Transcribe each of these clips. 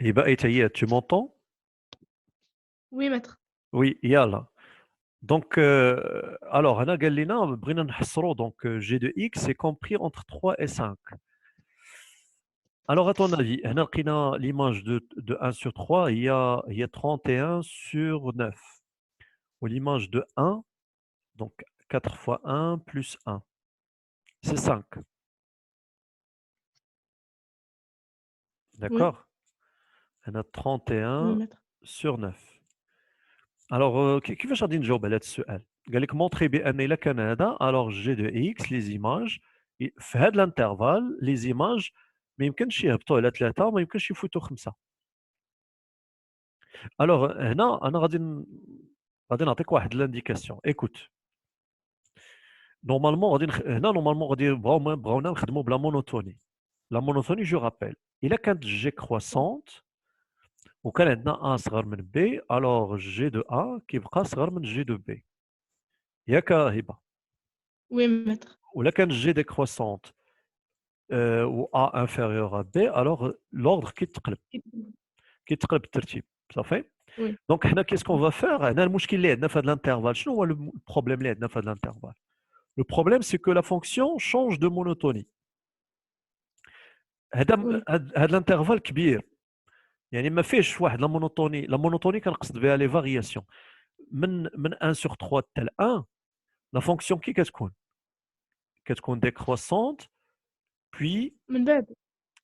Et bah, tu m'entends? Oui, maître. Oui, yalla. Donc, alors, هنا قال لنا بغينا نحصروا donc g de x est compris entre 3 et 5. Alors, à ton avis, هنا لقينا l'image de 1 sur 3, il y a 31 sur 9. Ou l'image de 1, donc 4 fois 1 plus 1, c'est 5. Oui, D'accord? On a oui, 31 maître. sur 9. Alors, كيفاش غادي نجاوب على هذا السؤال؟ قال لك montrer بأن إلا كان هذا alors g de x les images في هذا الانترفال les images ما يمكنش يهبطوا على 3 وما يمكنش يفوتوا 5. alors هنا انا غادي نعطيك واحد لانديكاسيون. écoute, normalement هنا normalement غادي بغاونا نخدموا بلا مونوتوني. la monotonie je rappelle إلا كانت g croissante وكان عندنا A صغر من B alors G de A كيبقى صغر من G de B. ياك هبة؟ Oui, maître. ولا كان G décroissante و A inférieur à B alors l'ordre كيتقلب الترتيب. صافي؟ Oui. دونك حنا qu'est-ce qu'on va faire؟ هنا المشكل اللي عندنا في هذا الانترفال شنو هو البروبليم اللي عندنا في هذا الانترفال؟ Le problème c'est que la fonction change de monotonie. Oui. هذا الانترفال كبير يعني ما فيهش واحد لا مونوتوني كنقصد بها لي فارياسيون من 1 sur 3 حتى ل 1. La fonction كي كتكون décroissante puis من بعد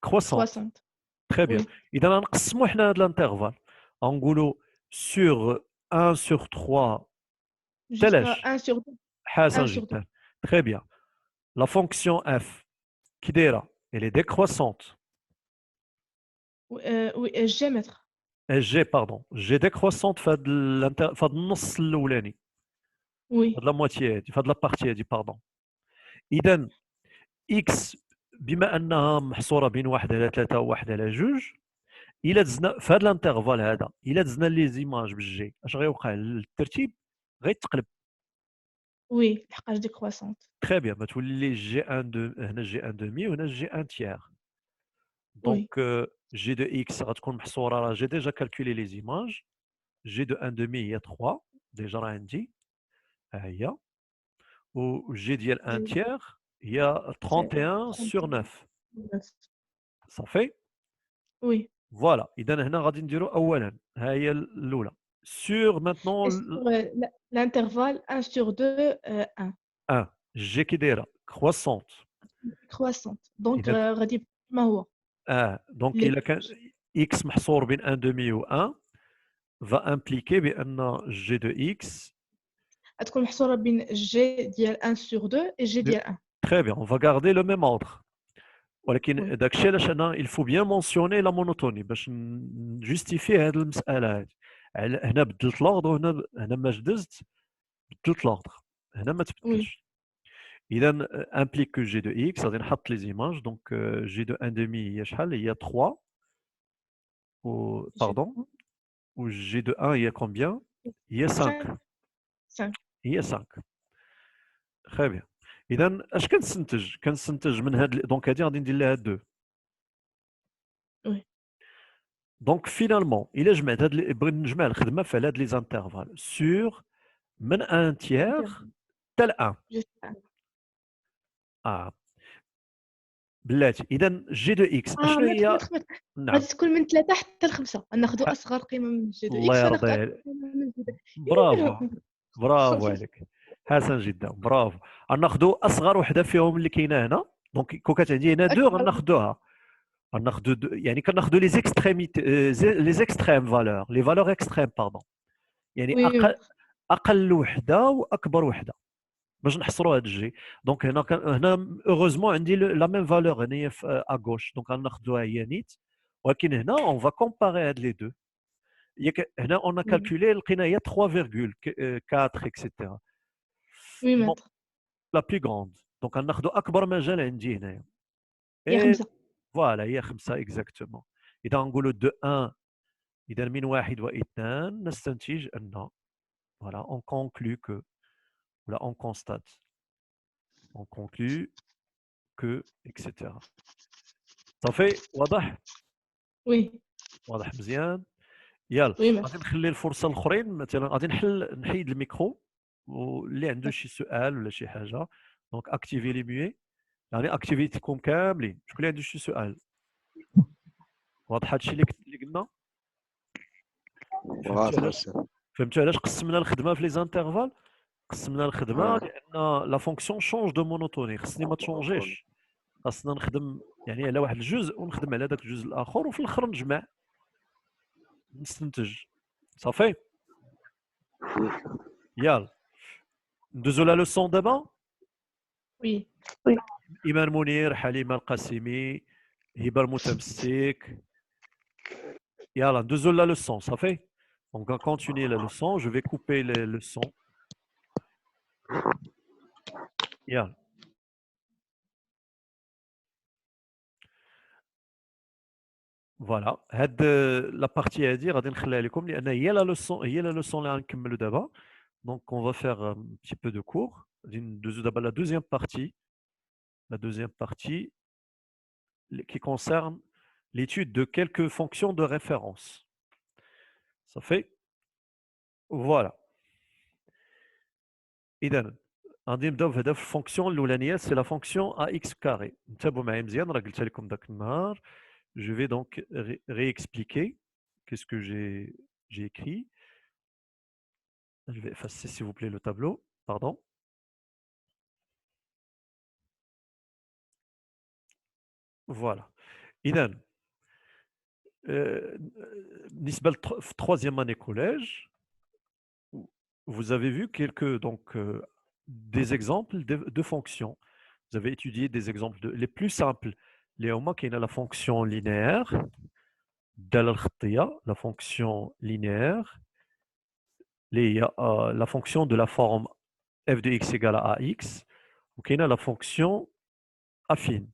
croissante. croissante. Très bien. Oui. إذا غنقسموا حنا هذا الانترفال غنقولوا sur 1 sur 3 Jusqu'à تلاش 1 sur 2. حسن 1 sur 2. جدا. Très bien. La fonction f كي دايره elle est décroissante. Oui, G, maître. G pardon G décroissante في هذا النص الاولاني Oui. هذه لا موتيي هذه في هذه لابارتي هذه باردون. إذا x بما أنها محصورة بين 1 على 3 و 1 على 2 إلا دزنا في هذا الانترفال هذا إلا دزنا لي زيماج بالجي اش غيوقع الترتيب؟ غيتقلب. Oui, لحقاش décroissante. تري بيان ما تولي جي ان دو هنا جي ان دومي وهنا جي ان تيير. دونك Oui. جي دو اكس غتكون محصورة راه جي ديجا كالكولي لي زيماج. جي دو ان دومي هي 3 ديجا راه عندي ها هي وجي ديال ان G, تيير هي c'est 31 sur 9. 39. صافي. Oui. فوالا اذا هنا غادي نديرو اولا ها هي الاولى سور Et مانتنون sur l'intervalle 1 sur 2, 1. 1 جي كي دايره كرواسونت. Croissante. Donc, اذا غادي ما هو دونك les الا كان x محصور بين 1 دومي و 1 va impliquer بان g de x غتكون محصورة بين G ديال 1 sur 2 et G ديال 1. très bien on va garder le même ordre. ولكن Oui. داكشي علاش انا il faut bien mentionner la monotonie باش نجوستيفي هذه المساله هذه. هنا بدلت لوردر هنا ما جدزت بدلت لوردر هنا ما Oui. تبدلش. اذا implique que g de x غادي نحط لي زيماج دونك g de 1 demi هي شحال هي 3 و G pardon و g de 1 هي combien هي 5. 5 5. هي 5. très bien. اذا اش كنستنتج من هاد دونك هادي غادي ندير لها 2. Oui. دونك فينالمون الا جمعت بغيت نجمع الخدمه في هاد لي زانترفال سور من 1 تيير Intervalle. حتى ل 1. Jusqu'à 1. اه بلاتي اذا جي دو اكس اشنو متر هي؟ متر متر نعم غادي تكون من 3 حتى ل5 غناخذوا ح- اصغر قيمه من جي دو الله اكس وناخذوا يرضي اكبر عليك. قيمه من جي دو برافو برافو عليك حسن جدا برافو. غناخذوا اصغر وحده فيهم اللي كاينه هنا دونك كون كانت عندي هنا دو اكبر. غناخذوها غناخذوا يعني كناخذوا لي زيكستريميتي لي زيكستريم فالور لي فالور اكستريم باردون يعني وي متر. اقل وحده واكبر وحده. باش نحصروا هاد الجي. دونك هنا heureusement عندي la même valeur هنايا à gauche. دونك غناخذوها هي نيت، ولكن هنا on va comparer هاد les deux. هنا on a Oui, calculé لقينا هي 3,4 etc. oui, Bon, maître. la plus grande. دونك غناخذوا اكبر مجال عندي هنايا. Il y a Et خمسة. voilà هي 5 exactement. اذا نقولوا de 1 اذا من 1 و2 نستنتج ان voilà on conclut que voilà on constate on conclut que etc. صافي واضح Oui, واضح مزيان. يلا oui, غادي maître. نخلي الفرصه الاخرين، مثلا غادي نحيد الميكرو، واللي عنده شي سؤال ولا شي حاجه دونك اكتيفي لي ميوي، يعني اكتيفيتيكم كاملين. شكون اللي عنده شي سؤال؟ واضح هادشي اللي قلنا؟ فهمتوا واضح علاش أستاذ. فهمتوا علاش قسمنا الخدمه في لي زانترفال؟ قسمنا الخدمه آه. لان لا فونكسيون شونج دو مونوتوني، خصني ما تشونجيش، خاصنا نخدم يعني على واحد الجزء ونخدم على ذاك الجزء الاخر، وفي الاخر نجمع نستنتج. صافي يلا ندوزو لا لوسون دابا. Oui. ايمان منير، حليمه القاسمي، هبه المتمسك. يلا ندوزو لا لوسون. صافي دونك on continue la leçon. Je vais couper les leçons. يلا فوالا هاد لا بارتي هادي غادي نخليها لكم لان هي لا لوسون اللي غنكملوا دابا. دونك on va faire un petit peu de cours. غادي ندوزو دابا la deuxième partie qui concerne l'étude de quelques fonctions de référence. Ça fait voilà. إذا غادي نبداو بهذا في الفونكسيون الاولانيه، سي لا فونكسيون ax carré. انتبهوا معايا مزيان، راه قلتها لكم ذاك النهار. Je vais donc réexpliquer qu'est-ce que j'ai écrit. Je vais effacer s'il vous plaît le tableau. Pardon. Voilà. إذا بالنسبة في troisième année collège, vous avez vu quelques donc des exemples de fonctions. Vous avez étudié des exemples les plus simples. اللي هما كاينه la fonction linéaire دالة الخطية، la fonction linéaire اللي هي la fonction de la forme f de x égale à ax، وكاينه la fonction affine.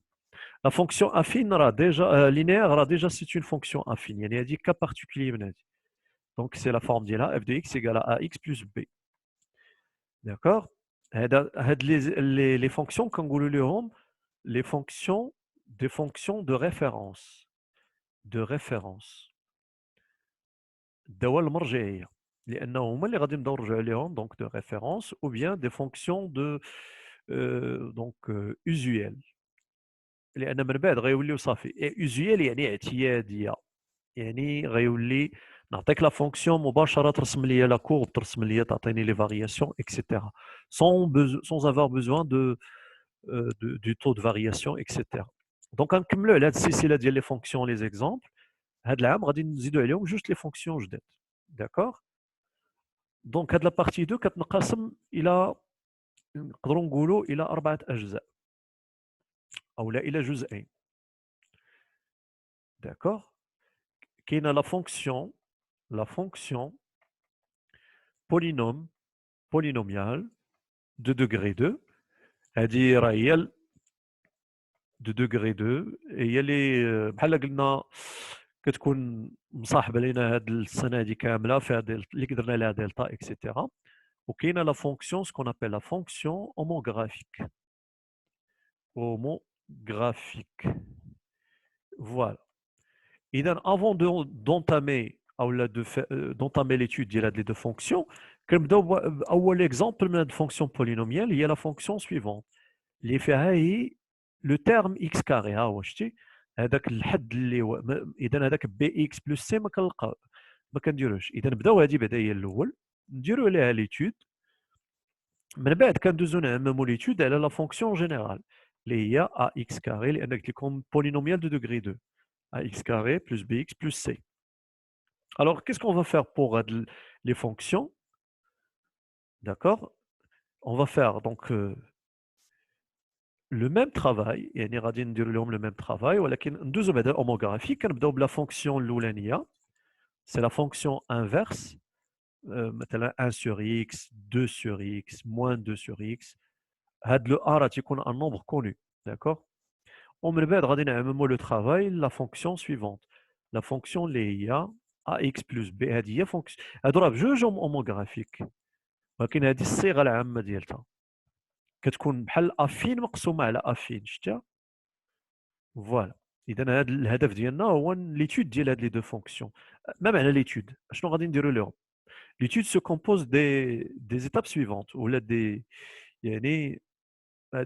La fonction affine راه déjà linéaire راه déjà c'est une fonction affine، يعني هذه cas particulier من هذه. Donc c'est la forme ديالها f de x égale à ax plus b. D'accord. هاد les fonctions كنقولوا لهم les fonctions des fonctions de référence الدوال المرجعيه، لانه هما اللي غادي نبداو نرجعوا عليهم donc de référence ou bien des fonctions de usuelles، لان من بعد غيوليو صافي usuel يعني اعتياديه، يعني غيولي نعطيك لا فونكسيون مباشره ترسم لي لا كورب، ترسم لي تعطيني لي فارياسيون اكسيتيرا sans avoir besoin du taux de variation اكسيتيرا. دونك غنكملوا على هذه السلسله ديال لي فونكسيون لي زيكزامبل. هذا العام غادي نزيدوا عليهم جوج لي فونكسيون جداد. داكوغ. دونك هاد لا بارتي 2 كتنقسم الى نقدروا نقولوا الى 4 اجزاء او لا الى جزئين. داكوغ. كاينه لا فونكسيون polynomiale de degré 2. هذه راه هي دو دوغري 2، هي اللي بحال قلنا كتكون مصاحبه لينا هاد السنه هذه كامله فيها اللي درنا لها دلتا اكسيتيرا. وكاينه لا فونكسيون سكون ابل لا فونكسيون homographique. Voilà. اذا avant d'entamer او d'entamer l'étude ديال هاد لي دو فونكسيون كنبداو باول اكزامبل من هاد الفونكسيون بولينوميال، هي لا فونكسيون سويفونت اللي فيها هي لو تيرم اكس كاري. ها هو شتي هذاك الحد اللي هو اذا هذاك بي اكس بلس سي ما كنديروش. اذا نبداو هذه بعدا هي الاول نديرو عليها ليتود، من بعد كندوزو نعممو ليتود على لا فونكسيون جينيرال اللي هي ا اكس كاري، لان قلت لكم بولينوميال دو دوغري 2 ax carré plus bx plus c. Alors, qu'est-ce qu'on va faire pour les fonctions? D'accord. on va faire donc le même travail, يعني غادي نديروا لهم le même travail, ولكن ندوزو بعدا homographie. كنبداو بلا fonction الأولانية, c'est la fonction inverse, مثلا 1 sur x, 2 sur x, moins 2 sur x. هاد le a راه تيكون un nombre connu, d'accord. ومن بعد غادي نعمموا le travail la fonction suivante, la fonction اللي هي ax plus b. هذه هي fonction, هادو راه بجوج homographique, ولكن هذه الصيغة العامة ديالتها كتكون بحال افين مقسومة على افين, شتيها؟ فوالا. اذا هذا الهدف ديالنا هو ليتود ديال هاد لي دو فونكسيون. ما معنى ليتود؟ شنو غادي نديرو لهم؟ ليتود سو كومبوز دي زيتاب سويفونت ولا دي يعني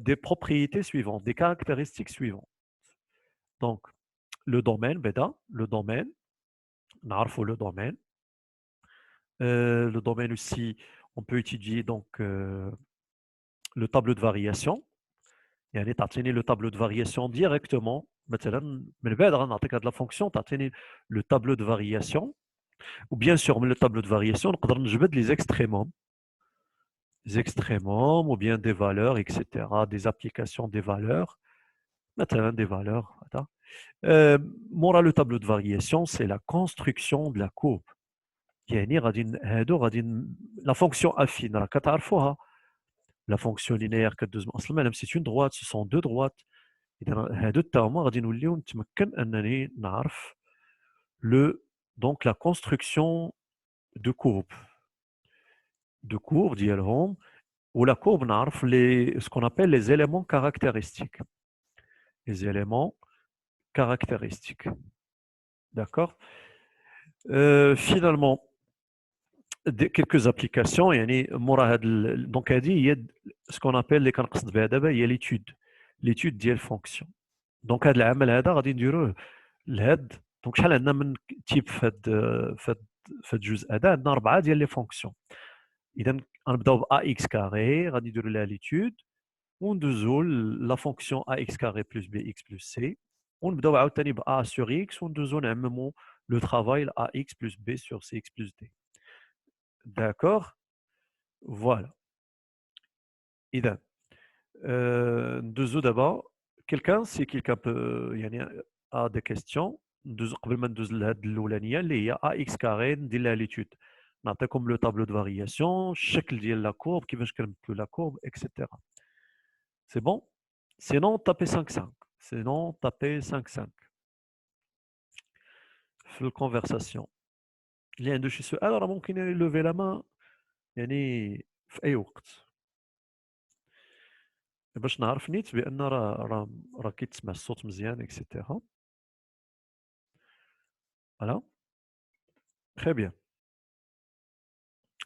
des propriétés suivantes, des caractéristiques suivantes. Donc, le domaine, bêta, le domaine, نعرفوا le domaine. Le domaine aussi, on peut étudier donc le tableau de variation. يعني تعطيني le tableau de variation directement. مثلا من بعد غنعطيك هاد لا فونكسيون تعطيني le tableau de variation. Ou bien sûr, le tableau de variation, نقدر نجبد les extrémums ou bien des valeurs, etc., des applications des valeurs, مثلا des valeurs. Voilà. مورا le tableau de variation, c'est la construction de la courbe. يعني la fonction affine راه كتعرفوها. La fonction linéaire كدوز من اصل المعلم c'est une droite, ce sont deux droites. اذا هادو حتى هما غادي نوليو نتمكن انني نعرف le donc la construction de courbe ديالهم. Ou la courbe نعرف ce qu'on appelle les éléments caractéristiques. Les éléments caractéristiques. D'accord. Finalement, quelques applications. يعني مورا donc هذه هي ce qu'on appelle اللي كنقصد بها دابا هي l'étude ديال الفونكسيون. دونك هذا العمل هذا غادي نديروه لهاد. دونك شحال عندنا من تيب في هاد الجزء هذا؟ عندنا 4 ديال لي فونكسيون. اذا غنبداو ب ax كاري غادي نديروا لها l'étude. وندوزو la fonction ax carré plus bx plus c. ونبداو عاوتاني ب a sur x وندوزو نعممو le travail ax plus b sur cx plus d. D'accord. Voilà. إذا ندوزو دابا si quelqu'un peut يعني a des questions. ندوزو قبل ما ندوز لهاد الأولانية اللي هي ax carré ندير لها l'étude. نعطيكم le tableau de variation, الشكل ديال la courbe, كيفاش كنمثلو la courbe, etc. C'est bon? Sinon, tapez 5-5. Sinon, tapez 5-5. في الكونفرساسيون. اللي عنده شي سؤال راه ممكن يلوفي لا مان يعني في اي وقت باش نعرف نيت بان راه كيتسمع الصوت مزيان اكسيتيرا. Voilà. Très bien.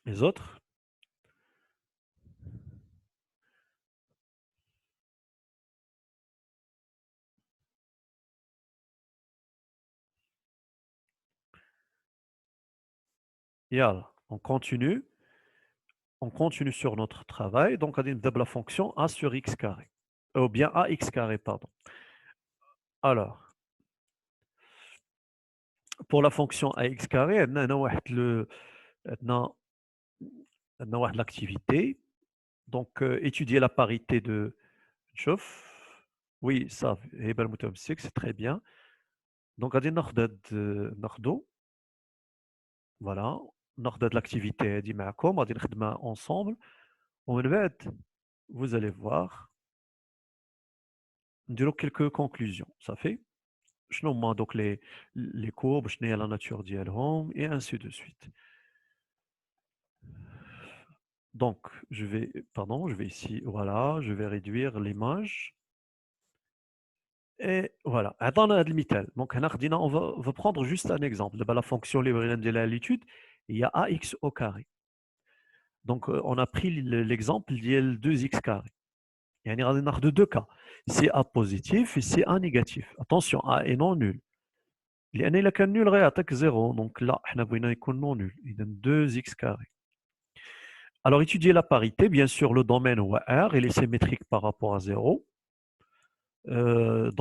Les autres? يلا on continue. On continue sur notre travail. Donc, on a la fonction a sur x carré. Ou bien ax carré, pardon. Alors, pour la fonction ax carré, on a l'activité. Donc, étudier la parité de Chouf. Oui, ça, c'est très bien. Donc, on a voilà, ناخذ l'activité هذه معكم غادي نخدمها ensemble. ومن بعد vous allez voir نديرو quelques conclusions. Ça fait شنو هما دوك les courbes, شنو هي la nature ديالهم et ainsi de suite. Donc, je vais ici, voilà, je vais réduire l'image. Et voilà, عطانا هذا المثال. Donc, on va prendre juste un exemple. La fonction اللي بغينا ندير لها l'étude, il y a ax au carré. Donc, on a pris l'exemple ديال 2x carré. يعني غادي ناخذ deux cas. C'est a positif et c'est a négatif. Attention, a est non nul. لأن إلا كان nul غيعطيك 0. Donc là, حنا بغينا يكون non nul. إذا 2x carré. Alors, étudier la parité, bien sûr, le domaine ou R, il est symétrique par rapport à 0.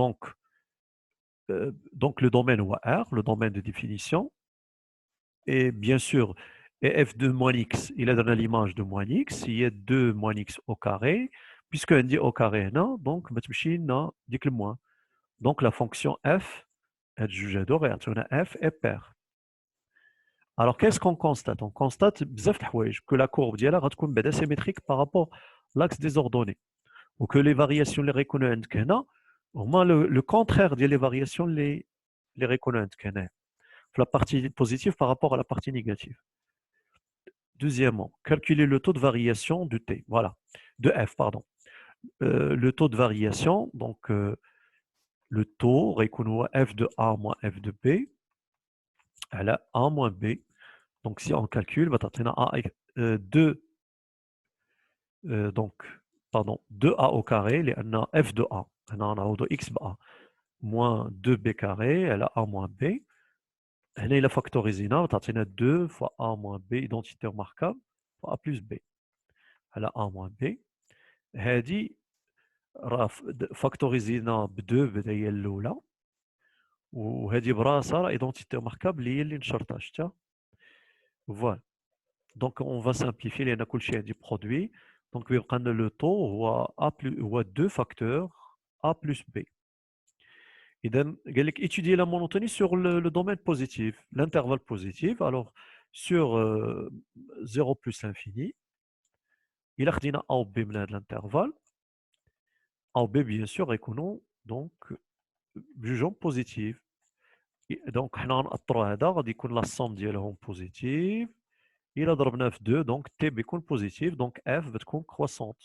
Donc, le domaine ou R, le domaine de définition. Et bien sûr, et f de moins x, il a donné l'image de moins x, il y a 2 moins x au carré, puisque on dit au carré, non, donc بتمشي لنا ديك le moins. Donc la fonction f, هاد جوج هادو غيعطيونا f est paire. Alors qu'est-ce qu'on constate? On constate بزاف د الحوايج que la courbe ديالها غتكون بعدا symétrique par rapport à l'axe des ordonnées, ou que les variations اللي غيكونوا عندك هنا هما le contraire ديال les variations اللي غيكونوا عندك هنا في la partie positive par rapport à la partie négative. Deuxièmement, calculer le taux de variation de t, voilà, de f, pardon. Le taux de variation, donc le taux غيكون f de a moins f de b على a moins b. Donc si on calcule, تعطينا a 2 donc pardon 2a au carré لأن f de a هنا نعوضو x ب a moins 2b carré على a moins b. هنا إلا فاكتوريزينا تعطينا 2 fois a moins b identité remarquable fois a plus b على a moins b. هذه راه فاكتوريزينا ب 2 بدا هي الاولى، وهذه براسها راه ايدونتيتي ماركابل هي اللي نشرتها شتا. فوالا دونك اون فا سامبليفي لان كلشي عندي برودوي، دونك بيبقى لنا لو طو هو ا هو 2 فاكتور ا بلس بي. اذا قال لك étudier la monotonie sur le domaine positif, l'intervalle positif. Alors sur 0 plus l'infini il خدينا a و b من هذا l'intervalle. A ou B, bien sûr, يكونوا donc بجوجهم بوزيتيف. دونك حنا غنأطروا هذا غادي يكون لا سوم ديالهم بوزيتيف. إلا ضربناه في 2 دونك تي بيكون بوزيتيف، دونك اف بتكون كرواسونت.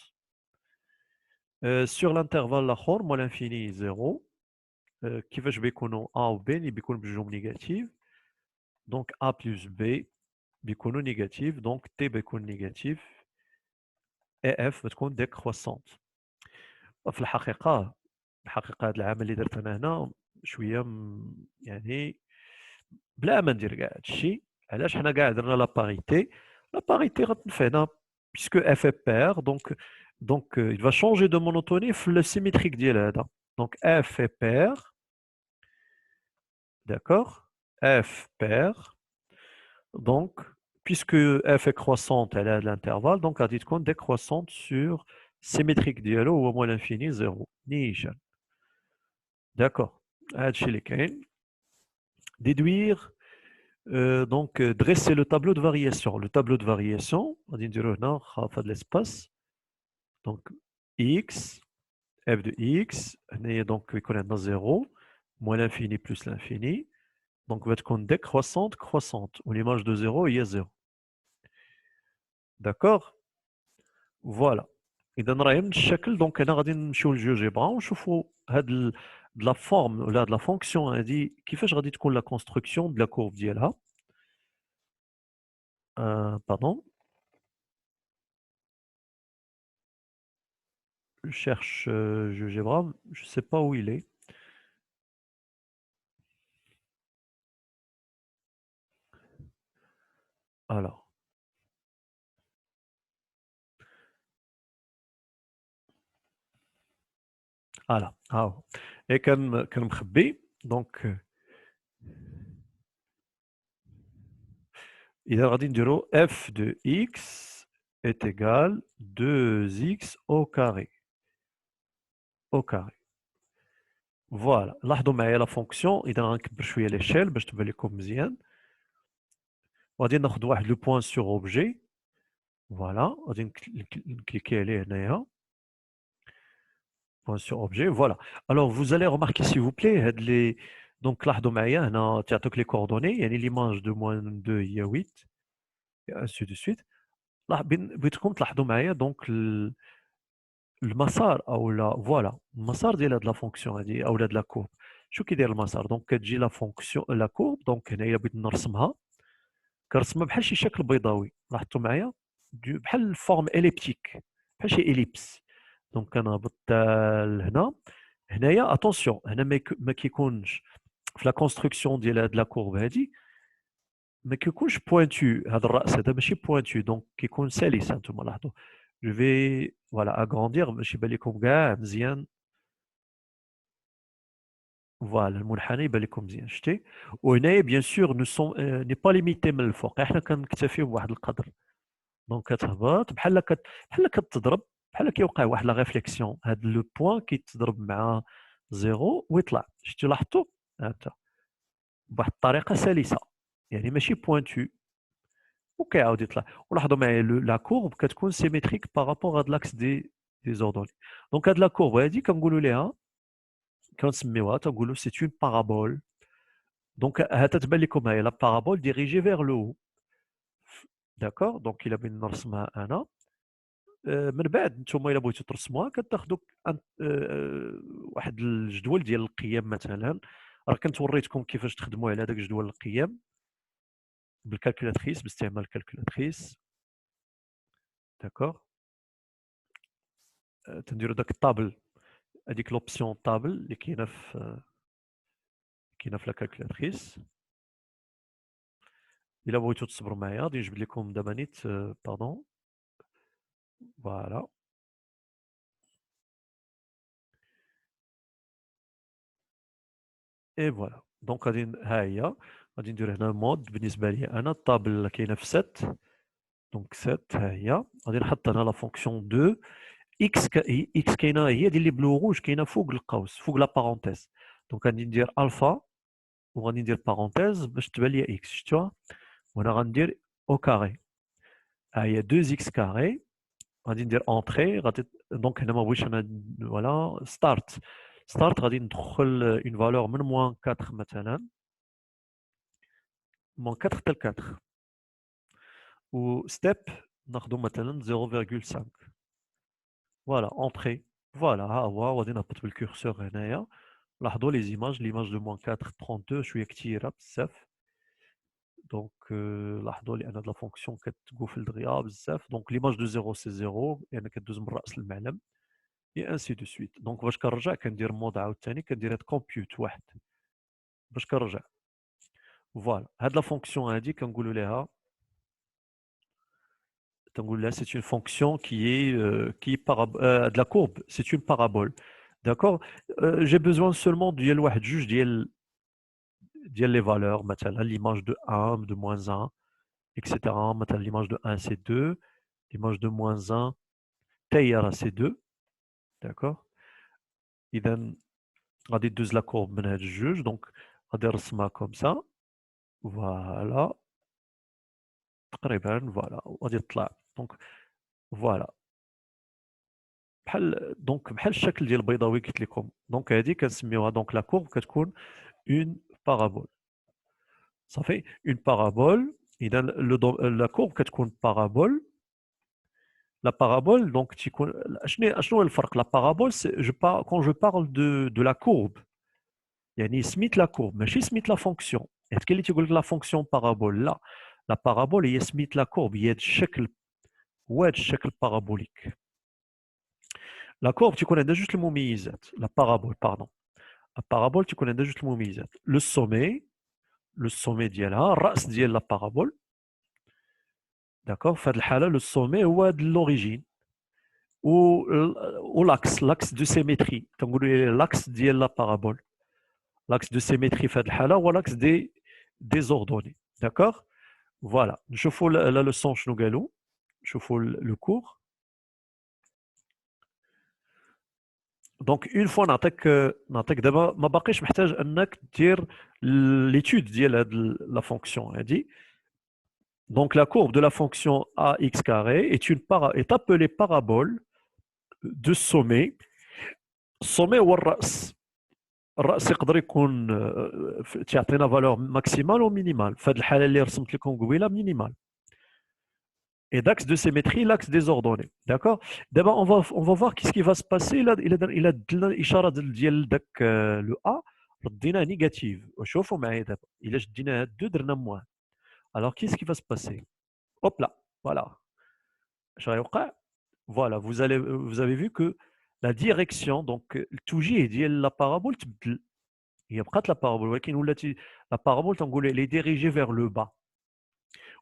سور الانترفال الاخر مول انفيني زيرو كيفاش بيكونوا ا و بي اللي بيكونوا بجوجهم نيجاتيف، دونك ا بلس بي بيكونوا نيجاتيف، دونك تي بيكون نيجاتيف اي اف بتكون ديكرواسونت. في الحقيقة هذا العمل اللي درت انا هنا شويه يعني بلا ما ندير كاع هادشي. علاش حنا كاع درنا لا باريتي؟ لا باريتي غتنفعنا puisque f est paire, donc il va changer de monotonie في le symétrique ديال هذا. donc f est paire, d'accord, f paire, donc puisque f est croissante elle a l'intervalle, donc غادي تكون décroissante sur symétrique ديالو هو moins l'infini 0 نيشان. d'accord, هادشي اللي كاين. déduire donc dresser le tableau de variation. Le tableau de variation, on va dire de l'espace. Donc x, f de x, donc il connaît dans 0, moins l'infini plus l'infini. Donc va être décroissante, croissante. Où l'image de 0, il y a 0. D'accord? Voilà. إذا راهي من الشكل دونك هنا غادي نمشيو للجيوجيبرا ونشوفوا هاد de la forme ولا de la fonction هادي كيفاش غادي تكون لا كونستركسيون de la courbe ديالها. Pardon. Je cherche GeoGebra, je ne sais pas où il est. Alors. Voilà. Et comme مخبي donc إذا غادي نديرو f de x est égal 2x au carré. Au carré. Voilà. لاحظوا معايا لا فونكسيون. إذا غنكبر شوية ليشيل باش تبان لكم مزيان. وغادي ناخذ واحد لو بوان سور اوبجي. فوالا غادي نكليكي عليه هنايا. Point sur objet, voilà. Alors vous allez remarquer s'il vous plaît donc لاحظوا معايا هنا تعطيك les coordonnées يعني l'image de moins 2 هي 8 et ainsi de suite. بغيتكم تلاحظوا معايا donc المسار او لا فوالا المسار ديال هاد لا فونكسيون هادي او هاد لا كورب. شو كيدير المسار؟ دونك كتجي لا فونكسيون لا كورب دونك هنايا بغيت نرسمها كنرسمها بحال شي شكل بيضاوي. لاحظتوا معايا بحال فورم اليبتيك بحال شي اليبس. دونك كنهبط لهنا. هنايا اتونسيون هنا ما كيكونش في لا كونستركسيون ديال هاد لا كورب هادي ما كيكونش بوينتو. هذا الراس هذا ماشي بوينتو دونك كيكون سلس. هانتوما لاحظوا جو في فوالا اغراندير باش يبان لكم كاع مزيان. فوالا المنحنى يبان لكم مزيان شتي. وهنايا بيان سور ني با ليميتي من الفوق، احنا كنكتفيو بواحد القدر. دونك كتهبط بحال كتضرب، بحال كيوقع واحد لا ريفليكسيون، هاد لو بوين كيتضرب مع زيرو ويطلع. شتي لاحظتوا هانتا بواحد الطريقه سلسه، يعني ماشي بوينتو وكيعاود يطلع. ولاحظوا معايا لا كورب كتكون سيميتريك بارابور هاد لاكس دي زوردوني. دونك هاد لا كورب هادي كنقولوا ليها، كنسميوها تنقولوا سي اون بارابول. دونك ها تتبان لكم هي لا بارابول ديريجي فيغ لو هو. داكور، دونك الا بغيت نرسمها انا، من بعد نتوما الا بغيتو ترسموها كتاخذوا واحد الجدول ديال القيم مثلا. راه كنت وريتكم كيفاش تخدموا على هذاك جدول القيم بالكالكولاتريس، باستعمال الكالكولاتريس. داكور، تنديروا داك الطابل، هذيك لوبسيون طابل اللي كاينه في لا كالكولاتريس. الا بغيتو تصبروا معايا غادي نجبد لكم دابا نيت باردون. فوالا، اي فوالا. دونك ها هي غادي ندير هنا مود بالنسبه لي انا الطابل اللي كاينه في 7. دونك 7 ها هي غادي نحط هنا لا فونكسيون 2 اكس. اكس كاينه هي ديال لي بلو روج كاينه فوق القوس، فوق لا بارونتيز. دونك غادي ندير الفا وغادي ندير بارونتيز باش تبان لي اكس. شفتوها؟ وهنا غندير او كاري، ها هي 2 اكس كاري. غادي ندير اونتري، غادي دونك هنا ما بغيتش انا. فوالا ستارت. غادي ندخل اون فالور من موان 4 مثلا، موان 4 حتى ل 4. و ستيب ناخذ مثلا 0.5. فوالا اونتري. فوالا ها هو، وغادي نهبط بالكورسور هنايا. لاحظوا لي زيماج، ليماج دو موان 4 32 شويه كثيره بزاف. دونك لاحظوا لان هاد لا فونكسيون كتقوفل دغيا بزاف. دونك ليماج دو 0 سي 0 يعني كدوز من راس المعلم، اي انسي دو سويت. دونك باش كنرجع كندير مود عاوتاني، كندير هاد كومبيوت واحد باش كنرجع. فوالا هاد لا فونكسيون هادي كنقولوا ليها، c'est une fonction qui est de la courbe, c'est une parabole. D'accord. J'ai besoin seulement de واحد جوج ديال les valeurs, مثلا l'image de 1, de moins 1, etc. مثلا l'image de 1 c'est 2, l'image de moins 1 حتى هي راه c'est 2. d'accord. اذا غادي دوز لا كورب من هاد الجوج. دونك غادي نرسمها كوم سا. فوالا تقريبا. فوالا وغادي تطلع. دونك فوالا بحال الشكل ديال البيضاوي قلت لكم. دونك هذه كنسميوها دونك لا كورب كتكون اون بارابول. صافي اون بارابول. اذا لا كورب كتكون بارابول. لا بارابول دونك تيكون شنو هو الفرق؟ لا بارابول كون جو بارل دو لا كورب، يعني سميت لا كورب ماشي سميت لا فونكسيون. حيت كاين اللي تيقول لك لا فونكسيون بارابول، لا، لا بارابول هي سميت لا كورب، هي هذا الشكل، هو هذا الشكل بارابوليك. لا كورب تيكون عندها جوج المميزات. لا بارابول باردون، لا بارابول تيكون عندها جوج المميزات. لو سومي ديالها الراس ديال لا بارابول. داكوغ. في هذه الحاله لو سومي هو لوريجين، و لاكس دو سيميتري تنقولوا لاكس ديال لا بارابول. لاكس دو سيميتري في هذه الحاله هو لاكس دي زوردوني. داكوغ. فوالا نشوفوا لا لوسون شنو قالوا. نشوفوا لو كور. دونك اون فوا نعطيك دابا، ما باقيش محتاج انك دير ليتود ديال هاد لا فونكسيون هادي. Donc la courbe de la fonction ax carré est appelée parabole de sommet. السومي هو الراس. الراس يقدر يكون تعطينا فالور ماكسيمال ومينيمال. في هذه الحاله اللي رسمت لكم قبيله مينيمال. Et d'axe de symétrie, l'axe des ordonnées. D'accord. D'abord, on va voir qu'est-ce qui va se passer. Il a l'ishara ديال داك le A رديناه négative. وشوفوا معايا دابا الا شدينا هاد 2 درنا موان. Alors qu'est-ce qui va se passer? Hop là, voilà. Voilà, vous avez vu que la direction, donc توجيه ديال la parabole تبدل. هي بقات la parabole ولكن ولات la parabole تنقول elle est dirigée vers le bas.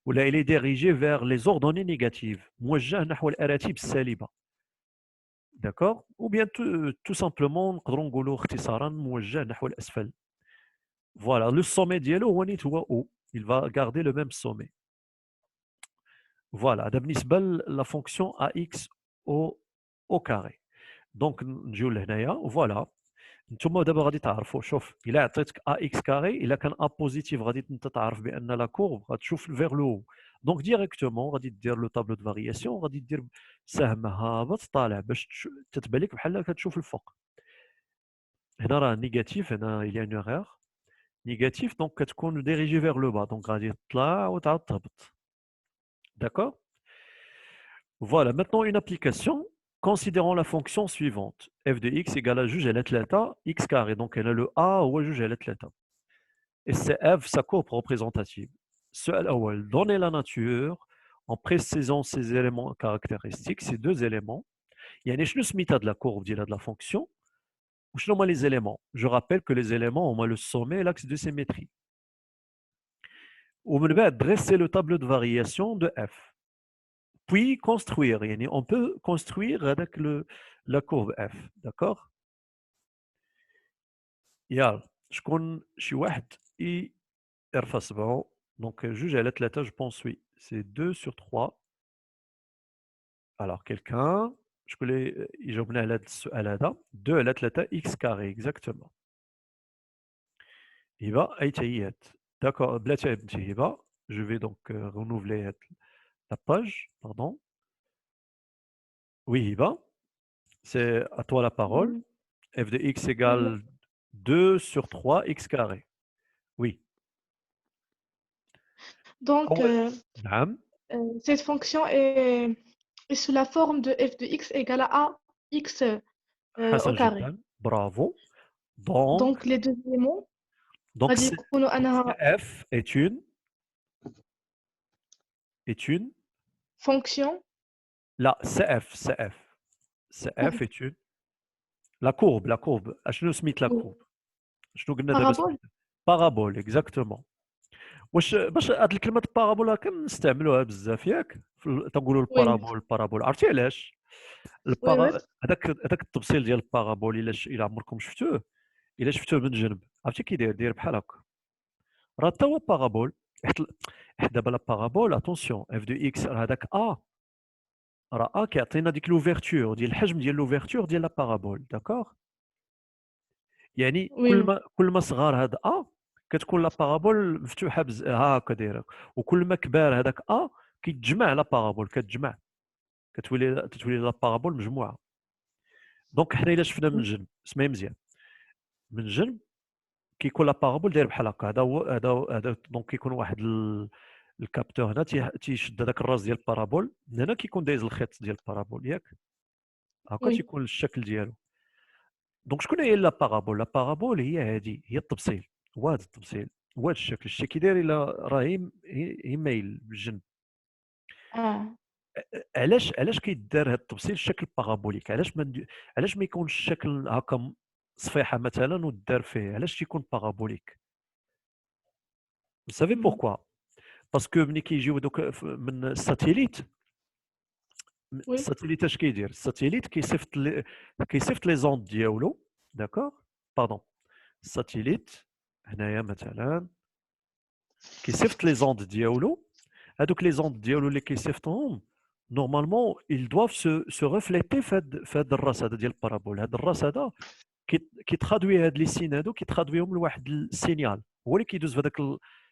ولا elle est dirigée vers les ordonnées négatives. موجه نحو الاراتب السالبه. d'accord, ou bien tout simplement نقدروا نقولوا اختصارا موجه نحو الاسفل. Voilà, le sommet ديالو هو نيت هو O. Il va garder le même sommet. Voilà, هذا بالنسبة la fonction AX au carré. دونك نجيو لهنايا فوالا. نتوما دابا غادي تعرفوا، شوف الا عطيتك اكس كاري، الا كان بوزيتيف غادي انت تعرف بان لا كورب غتشوف فيغ لو. دونك ديريكتومون غادي دير لو طابلو دو فارياسيون، غادي دير سهم هابط طالع باش تتبان لك بحال كتشوف الفوق. هنا راه نيجاتيف، هنا il y a une erreur نيجاتيف، دونك كتكون ديريجي فيغ لو با، دونك غادي تطلع وتعاود تهبط. D'accord. Voilà, maintenant une application. Considérons la fonction suivante. f de x égale à juge على 3 x carré. Donc elle a le a هو جوج على 3. Et c'est f sa courbe représentative. السؤال الأول, donner la nature en précisant ces éléments caractéristiques, ces deux éléments. يعني شنو سميتها de la courbe ديالها de la fonction وشنو هما les éléments. Je rappelle que les éléments هما le sommet et l'axe de symétrie. ومن بعد dresser le tableau de variation de f. Puis construire, يعني on peut construire avec la courbe f, d'accord. يلا شكون شي واحد يرفع صبعو. دونك جوج على 3 je pense oui, c'est 2 sur 3. Alors quelqu'un شكون اللي يجاوبنا على هذا السؤال هذا. 2 على 3 x carré exactement. هبه اي تهيات. D'accord, بلاتي بنتي هبه. Je vais donc renouveler la page, pardon. Oui Hiba, c'est à toi la parole. Mm. f de x Oui. égale 2 sur 3 x carré. Oui. Donc, أول نعم. cette fonction est sous la forme de f de x égale à x au حسن carré. جدا برافو. Donc, Donc, les deux éléments donc غادي يكونوا أنها f est une fonction لا CF courbe. est une la courbe اشنو سميت la Oui. courbe. شنو قلنا دابا Parabole. سميتها بارابول exactement. واش باش هاد الكلمه بارابولا كنستعملوها بزاف ياك تنقولوا Oui, maître. البارابول عرفتي علاش Oui, maître. هذاك التبصيل ديال البارابول الا عمركم شفتوه، الا شفتوه من جنب عرفتي كي داير بحال هكا، راه حتى هو بارابول. حيت دابا لا بارابول اتونسيون اف دو اكس راه هذاك راه كيعطينا ديك لوفيرتور ديال الحجم ديال لوفيرتور ديال لا بارابول داكوغ. يعني Oui, maître. كل ما صغار هذا كتكون لا بارابول مفتوحه هاكا دايره، وكل ما كبار هذاك كيتجمع لا بارابول كتجمع تتولي لا بارابول مجموعه. دونك حنا الا شفنا من جنب اسمعي مزيان، من جنب كيكون لا بارابول داير بحال هكا. هذا دونك كيكون واحد الكابتور هنا تيشد هذاك الراس ديال البارابول، من هنا كيكون دايز الخيط ديال البارابول ياك، هكا Oui. تيكون الشكل ديالو. دونك شكون هي لا بارابول؟ لا بارابول هي هذه، هي التبصيل، هو هذا التبصيل، هو هذا الشكل، الشيء كي داير الا راه هي مايل بالجنب. Ah, علاش كيدار هذا التبصيل الشكل بارابوليك؟ علاش ما يكونش الشكل هكا صفيحه مثلا ودار فيه؟ علاش تيكون بارابوليك؟ Vous savez mm. pourquoi؟ باسكو ملي كيجيو دوك من الساتيليت، Oui, الساتيليت اش كيدير؟ الساتيليت كيصيفط لي زوند ديالو، داكوغ، باردون، الساتيليت هنايا مثلا كيصيفط لي زوند ديالو. هادوك لي زوند ديالو اللي كيصيفطهم نورمالمون ils doivent se refléter في هاد الراس هذا ديال البارابول. هاد الراس هذا كيترادوي هاد لي سين هادو كيترادويهم لواحد السينيال هو اللي كيدوز في هذاك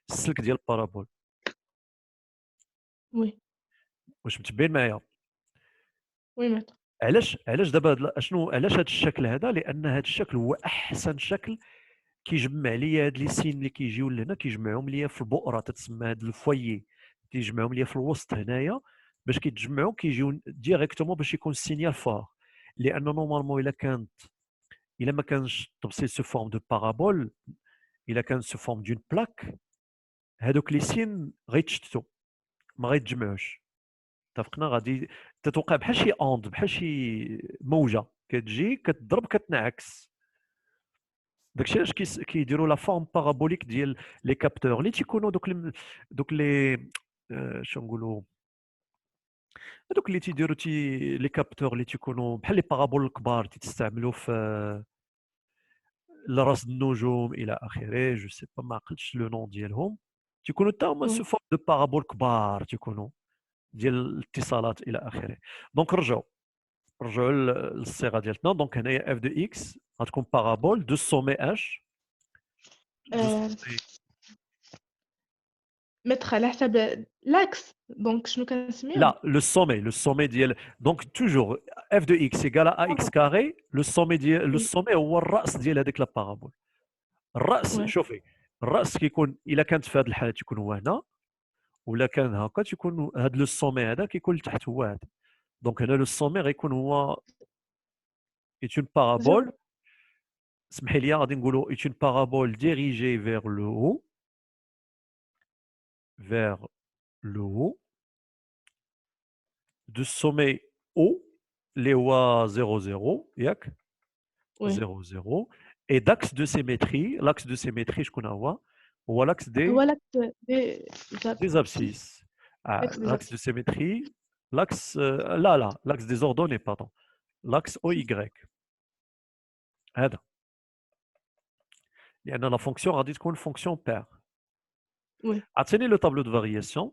السلك ديال البارابول. oui, واش متبين معايا؟ oui, maître. علاش دابا اشنو علاش هذا الشكل هذا؟ لان هذا الشكل هو احسن شكل كيجمع ليا هاد لي سين اللي كيجيو لهنا، كيجمعهم ليا في البؤره تتسمى هاد الفويي، كيجمعهم ليا في الوسط هنايا باش كيتجمعوا كيجيو ديريكتومون باش يكون السينيال فور. لان نورمالمون الا ما كانش التبسيط سو فورم دو بارابول، الا كان سو فورم دون بلاك، هادوك لي سين غيتشتتوا ما غيتجمعوش. اتفقنا؟ غادي تتوقع بحال شي اوند، بحال شي موجه كتجي كتضرب كتنعكس. داكشي علاش كيديروا لا فورم بارابوليك ديال لي كابتور اللي تيكونوا دوك لي شنو نقولوا هذوك اللي تيديروا لي كابتور اللي تيكونوا بحال لي بارابول الكبار تيستعملوا في لراس النجوم الى اخره، جو سي با ما عقلتش لو نون ديالهم، تيكونوا حتى هما سو Oui. فورم دو بارابول كبار تيكونوا ديال الاتصالات الى اخره. دونك نرجعوا للصيغه ديالتنا. دونك هنايا اف دو اكس غتكون بارابول دو سومي اش دو Euh, سومي. mettre على حساب l'axe. Donc, شنو كنسميو؟ لا لو سومي ديال دونك توجور اف دو اكس ايكال ا اكس كاري، لو سومي ديال لو Oui. سومي هو الراس ديال هذيك لا بارابول. الراس Ouais. شوفي، الراس كيكون الا كانت في هذه الحاله تيكون هو هنا، ولا كان هكا تيكون هذا لو سومي هذا كيكون لتحت هو هذا. دونك هنا لو سومي غيكون هو est une parabole. Zéro. اسمحي لي غادي نقولوا est une parabole dirigée vers le haut de sommet haut اللي هو 0 0 ياك Oui. 0 0 et d'axe de symétrie. L'axe de symétrie شكون هو l'axe هو l'axe des abscisses. Ah, l'axe des l'axe de abscisses. symétrie, l'axe là l'axe des ordonnées pardon, l'axe OY هذا، لان لا فونكسيون غادي تكون فونكسيون بير. Oui. عطيني لو طابلو دو فارياسيون.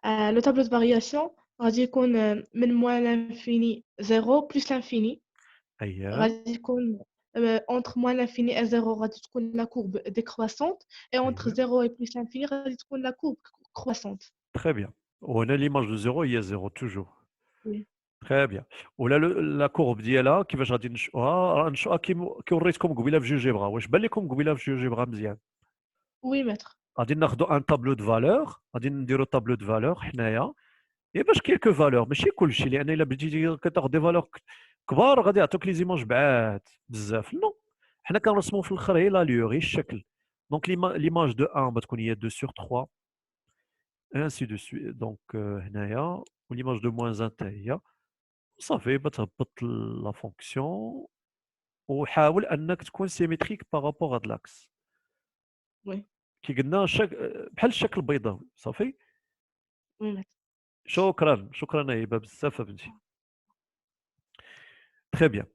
Le tableau de variation غادي يكون من moins l'infini 0 plus l'infini. اييه غادي يكون entre moins l'infini et 0 غادي تكون la courbe décroissante et entre اييه 0 et plus l'infini غادي تكون la courbe croissante. تري بيان. وهنا ليماج دو زيرو هي زيرو توجور. Oui. تري بيان. ولا لا كورب ديالها كيفاش غادي نشؤوها؟ راه نشؤوها كي وريتكم قبيله في جوجيبرا. واش بان لكم قبيله في جوجيبرا مزيان؟ Oui, maître. غادي ناخذوا ان طابلو دو فالور، غادي نديروا طابلو دو فالور حنايا، يا باش كيلكو فالور ماشي كلشي، لان الا بديتي كتاخذ دي فالور كبار غادي يعطوك لي زيماج بعاد بزاف. نو، حنا كنرسموا في الاخر غير لاليور، غير الشكل. دونك ليماج دو 1 غتكون هي 2 sur 3 ainsi de suite. دونك هنايا وليماج دو موان 1 حتى هي صافي. بتهبط لا فونكسيون وحاول انك تكون سيميتريك بارابور هاد لاكس Oui. كي قلنا بحال الشكل البيضاوي. صافي. Oui, maître. شكرا هبه بزاف بنتي. Très bien.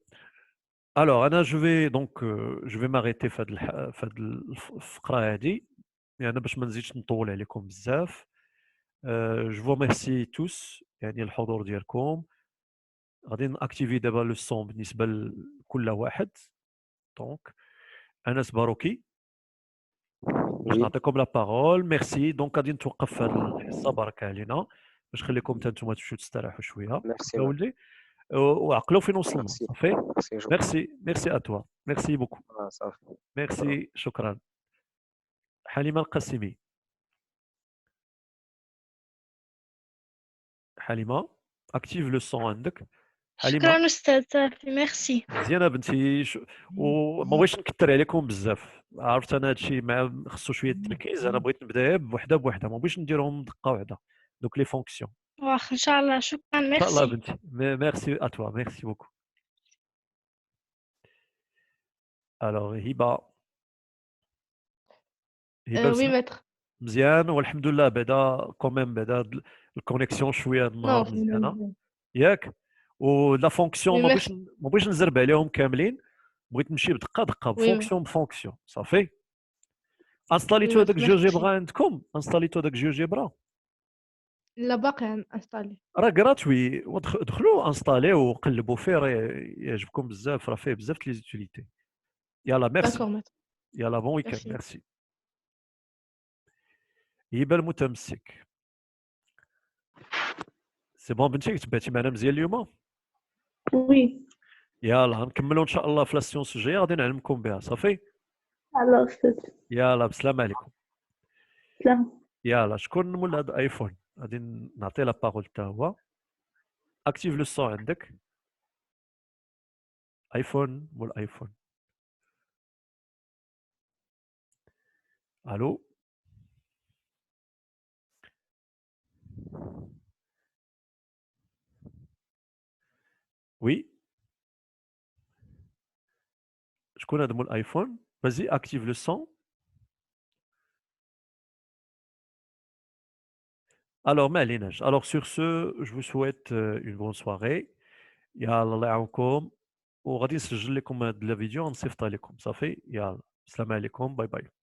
Alors, Anna, je vais m'arrêter في هاد الفقرة هادي، يعني باش ما نزيدش نطول عليكم بزاف. جو فو ميرسي توس يعني الحضور ديالكم. غادي ناكتيفي دابا لو سون بالنسبة لكل واحد. دونك أنس باروكي باش Oui, نعطيكم لا بارول. ميرسي. دونك غادي نتوقف في هاد الحصة برك علينا باش نخليكم حتى نتوما تمشيو تستراحوا شوية. merci, ولدي وعقلوا فين وصلنا. merci, صافي. merci, je ميرسي اتوا. ميرسي بوكو. ah, ça va. ميرسي شكرا. حليمة القاسمي. حليمة اكتيف لو سون عندك. حليمة شكرا أستاذ صافي ميرسي. مزيانة بنتي. وما بغيتش نكثر عليكم بزاف، عرفت انا هادشي مع خصو شوية التركيز. انا بغيت نبدا بوحدة بوحدة، ما بغيتش نديرهم دقة واحدة دوك لي فونكسيون. واخ إن شاء الله شكرا ان شاء الله ميرسي. بنتي. ميرسي اتوا. ميرسي بوكو. الوغ هبة. هبة Oui, لسنا maître. مزيان والحمد لله. بعدا كوميم بعدا الكونيكسيون شوية هاد Non, النهار مزيانة ياك. ولا فونكسيون oui, ما merci. بغيتش نزرب عليهم كاملين، بغيت نمشي بدقه دقه Oui, maître. بفونكسيون بفونكسيون. صافي. Oui, انستاليتو هذاك maître. Merci. جيوجيبرا عندكم؟ انستاليتو هذاك جيوجيبرا لا باقي installé. راه غراتوي. دخلوا انستاليو وقلبوا فيه، راه يعجبكم بزاف، راه فيه بزاف لي زوتيليتي. يلا ميرسي. D'accord, maître. يلا بون ويكاند. Merci. ميرسي. هبه المتمسك. سي بون بنتي تبعتي معنا مزيان اليوم. وي يلا نكملوا ان شاء الله في لاسيونس الجايه غادي نعلمكم بها. صافي. على أستاذ يلا بسلام عليكم. سلام. يلا شكون مول هذا ايفون؟ غادي نعطي لا بارول حتى هو. اكتيف لو سون عندك. ايفون مول ايفون. الو. وي. شكون هذا مول ايفون؟ فازي اكتيف لو سون. Alors, ما عليناش. Alors, sur ce, je vous souhaite une bonne soirée. يلا الله يعاونكم وغادي نسجل لكم هاد الفيديو ونصيفط لكم صافي. يلا السلام عليكم. باي باي.